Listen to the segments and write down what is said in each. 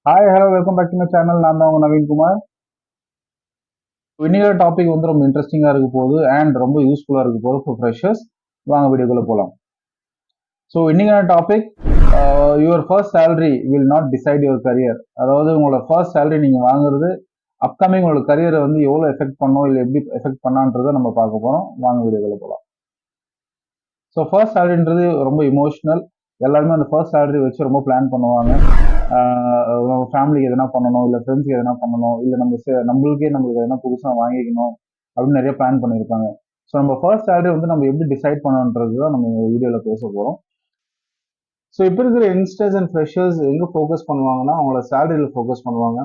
Hi hello welcome back to my channel. நான் தான் உங்க நவீன்குமார். இன்னையோட டாபிக் வந்து ரொம்ப இன்ட்ரெஸ்டிங்காக இருக்க போகுது அண்ட் ரொம்ப யூஸ்ஃபுல்லாக இருக்க போகுது ஃபார் ஃப்ரெஷர்ஸ். வாங்க வீடியோக்குள்ளே போகலாம். ஸோ இன்னைக்கான topic your first salary will not decide your career. அதாவது உங்களோட ஃபர்ஸ்ட் சேலரி நீங்கள் வாங்குறது அப்கமிங் உங்களோட கரியரை வந்து எவ்வளோ எஃபெக்ட் பண்ணோம் இல்லை எப்படி எஃபெக்ட் பண்ணான்றதை நம்ம பார்க்க போகிறோம். வாங்க வீடியோக்குள்ளே போகலாம். ஸோ ஃபர்ஸ்ட் சேலரின்றது ரொம்ப இமோஷ்னல். எல்லாருமே அந்த ஃபர்ஸ்ட் சேலரி வச்சு ரொம்ப பிளான் பண்ணுவாங்க. நம்ம ஃபேமிலிக்கு எதனா பண்ணணும், இல்லை ஃப்ரெண்ட்ஸ்க்கு எதனா பண்ணணும், இல்லை நம்மளுக்கு எதனா புதுசாக வாங்கிக்கணும் அப்படின்னு நிறைய பிளான் பண்ணியிருப்பாங்க. ஸோ நம்ம ஃபர்ஸ்ட் சேலரி வந்து நம்ம எப்படி டிசைட் பண்ணணுன்றது தான் நம்ம வீடியோவில் பேச போகிறோம். ஸோ இப்போ இருக்கிற யங்ஸ்டர்ஸ் அண்ட் ஃப்ரெஷர்ஸ் எங்கே ஃபோக்கஸ் பண்ணுவாங்கன்னா அவங்களோட சேலரியில் ஃபோக்கஸ் பண்ணுவாங்க.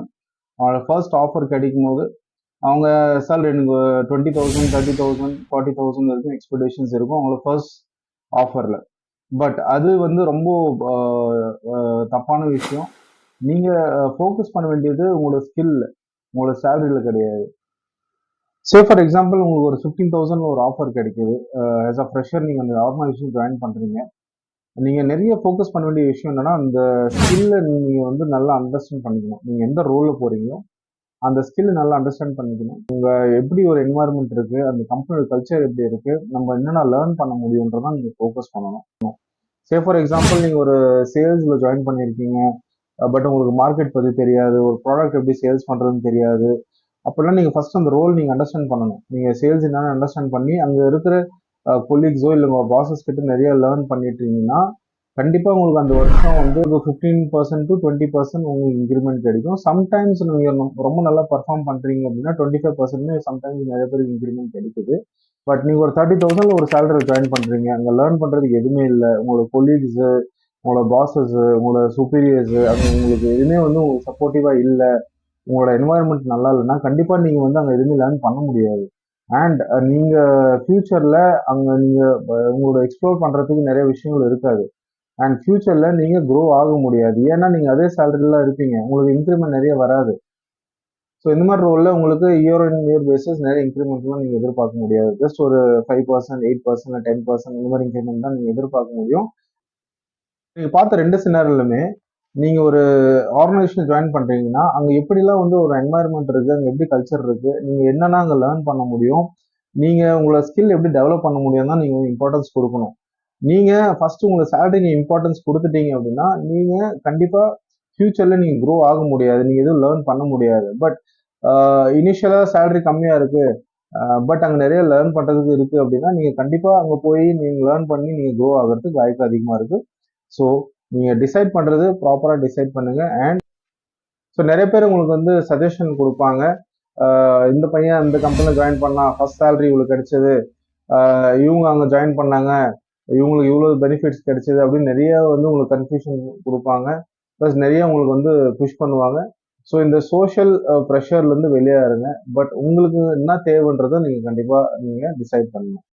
அவங்களோட ஃபர்ஸ்ட் ஆஃபர் கிடைக்கும் போது அவங்க சேலரி எனக்கு 20,000 30,000 40,000 வரைக்கும் எக்ஸ்பெக்டேஷன்ஸ் இருக்கும் அவங்களோட ஃபர்ஸ்ட் ஆஃபரில். பட் அது வந்து ரொம்ப தப்பான விஷயம். நீங்கள் ஃபோக்கஸ் பண்ண வேண்டியது உங்களோட ஸ்கில், உங்களோட சேலரியில் கிடையாது. ஃபார் எக்ஸாம்பிள் உங்களுக்கு ஒரு 15,000 ஒரு ஆஃபர் கிடைக்குது. ஆஸ் அ ஃப்ரெஷர் நீங்கள் அந்த ஆர்கனைசேஷன் ஜாயின் பண்ணுறீங்க. நீங்கள் நிறைய ஃபோக்கஸ் பண்ண வேண்டிய விஷயம் என்னன்னா அந்த ஸ்கில்லை நீங்கள் வந்து நல்லா அண்டர்ஸ்டாண்ட் பண்ணிக்கணும். நீங்கள் எந்த ரோலில் போகிறீங்களோ அந்த ஸ்கில் நல்லா அண்டர்ஸ்டாண்ட் பண்ணிக்கணும். எப்படி ஒரு என்வாயர்மெண்ட் இருக்குது, அந்த கம்பெனியோட கல்ச்சர் எப்படி இருக்குது, நம்ம என்னென்ன லேர்ன் பண்ண முடியுன்றதான் நீங்கள் ஃபோக்கஸ் பண்ணணும். ஃபார் எக்ஸாம்பிள் நீங்கள் ஒரு சேல்ஸில் ஜாயின் பண்ணியிருக்கீங்க, பட் உங்களுக்கு மார்க்கெட் பற்றி தெரியாது, ஒரு ப்ராடக்ட் எப்படி சேல்ஸ் பண்ணுறதுன்னு தெரியாது. அப்படிலாம் நீங்கள் ஃபர்ஸ்ட் அந்த ரோல் நீங்கள் அண்டர்ஸ்டாண்ட் பண்ணணும். நீங்கள் சேல்ஸ் என்னன்னு அண்டர்ஸ்டாண்ட் பண்ணி அங்கே இருக்கிற கொலீக்ஸோ இல்லை உங்கள் பாசஸ் கிட்ட நிறைய லேர்ன் பண்ணிட்டீங்கன்னா கண்டிப்பாக உங்களுக்கு அந்த வருஷம் வந்து ஒரு 15% to 20% உங்களுக்கு இன்க்ரிமெண்ட் கிடைக்கும். சம்டைம்ஸ் நீங்கள் ரொம்ப நல்லா பர்ஃபார்ம் பண்ணுறீங்க அப்படின்னா 25% சம்டைம்ஸ் நிறைய பேருக்கு இன்க்ரிமெண்ட் கிடைக்குது. பட் நீங்கள் ஒரு 30,000 ஒரு சேலரி ஜாயின் பண்ணுறீங்க, அங்கே லேர்ன் பண்ணுறதுக்கு எதுவுமே இல்லை. உங்களோட கொலீக்ஸு, உங்களோட பாசஸ்ஸு, உங்களோட சுப்பீரியர்ஸு அது உங்களுக்கு எதுவுமே வந்து உங்களுக்கு சப்போர்ட்டிவாக இல்லை, உங்களோட என்வாயர்மெண்ட் நல்லா இல்லைன்னா கண்டிப்பாக நீங்கள் வந்து அங்கே எதுவுமே லேர்ன் பண்ண முடியாது. அண்ட் நீங்கள் ஃப்யூச்சரில் அங்கே நீங்கள் உங்களோட எக்ஸ்ப்ளோர் பண்ணுறதுக்கு நிறைய விஷயங்கள் இருக்காது. அண்ட் ஃப்யூச்சரில் நீங்கள் க்ரோ ஆக முடியாது. ஏன்னா நீங்கள் அதே சேலரிலாம் இருப்பீங்க, உங்களுக்கு இன்க்ரிமெண்ட் நிறைய வராது. ஸோ இந்த மாதிரி ரோலில் உங்களுக்கு இயர் ஆன் இயர் பேசிஸ் நிறைய இன்க்ரிமெண்ட்லாம் நீங்கள் எதிர்பார்க்க முடியாது. ஜஸ்ட் ஒரு 5%, 8%, 10% இந்த மாதிரி இன்க்ரிமெண்ட் தான் நீங்கள் எதிர்பார்க்க முடியும். நீங்கள் பார்த்த ரெண்டு சினாரிலுமே நீங்கள் ஒரு ஆர்கனைசேஷன் ஜாயின் பண்ணுறீங்கன்னா அங்கே எப்படிலாம் வந்து ஒரு என்வாயர்மெண்ட் இருக்குது, அங்கே எப்படி கல்ச்சர் இருக்குது, நீங்கள் என்னென்னா அங்கே லேர்ன் பண்ண முடியும், நீங்கள் உங்களோட ஸ்கில் எப்படி டெவலப் பண்ண முடியும் தான் நீங்கள் இம்பார்ட்டன்ஸ் கொடுக்கணும். நீங்கள் ஃபர்ஸ்ட் உங்களோட சேலரி இம்பார்ட்டன்ஸ் கொடுத்துட்டீங்க அப்படின்னா நீங்கள் கண்டிப்பாக ஃபியூச்சரில் நீங்கள் க்ரோ ஆக முடியாது, நீங்கள் எதுவும் லேர்ன் பண்ண முடியாது. பட் இனிஷியலாக சேலரி கம்மியாக இருக்குது, பட் அங்கே நிறைய லேர்ன் பண்ணுறதுக்கு இருக்குது அப்படின்னா நீங்கள் கண்டிப்பாக அங்கே போய் நீங்கள் லேர்ன் பண்ணி நீங்கள் க்ரோ ஆகிறதுக்கு வாய்ப்பு அதிகமாக இருக்குது. ஸோ நீங்கள் டிசைட் பண்ணுறது ப்ராப்பராக டிசைட் பண்ணுங்கள். அண்ட் ஸோ நிறைய பேர் உங்களுக்கு வந்து சஜஷன் கொடுப்பாங்க, இந்த பையன் இந்த கம்பெனியில் ஜாயின் பண்ணால் ஃபர்ஸ்ட் சேலரி இவ்வளோ கிடைச்சது, இவங்க அங்கே ஜாயின் பண்ணாங்க இவங்களுக்கு இவ்வளோ பெனிஃபிட்ஸ் கிடைச்சது அப்படின்னு நிறைய வந்து உங்களுக்கு கன்ஃபியூஷன் கொடுப்பாங்க. ப்ளஸ் நிறைய உங்களுக்கு வந்து புஷ் பண்ணுவாங்க. ஸோ இந்த சோஷியல் ப்ரெஷர்லேருந்து வெளியே இருங்க. பட் உங்களுக்கு என்ன தேவைன்றதை நீங்கள் கண்டிப்பாக நீங்கள் டிசைட் பண்ணணும்.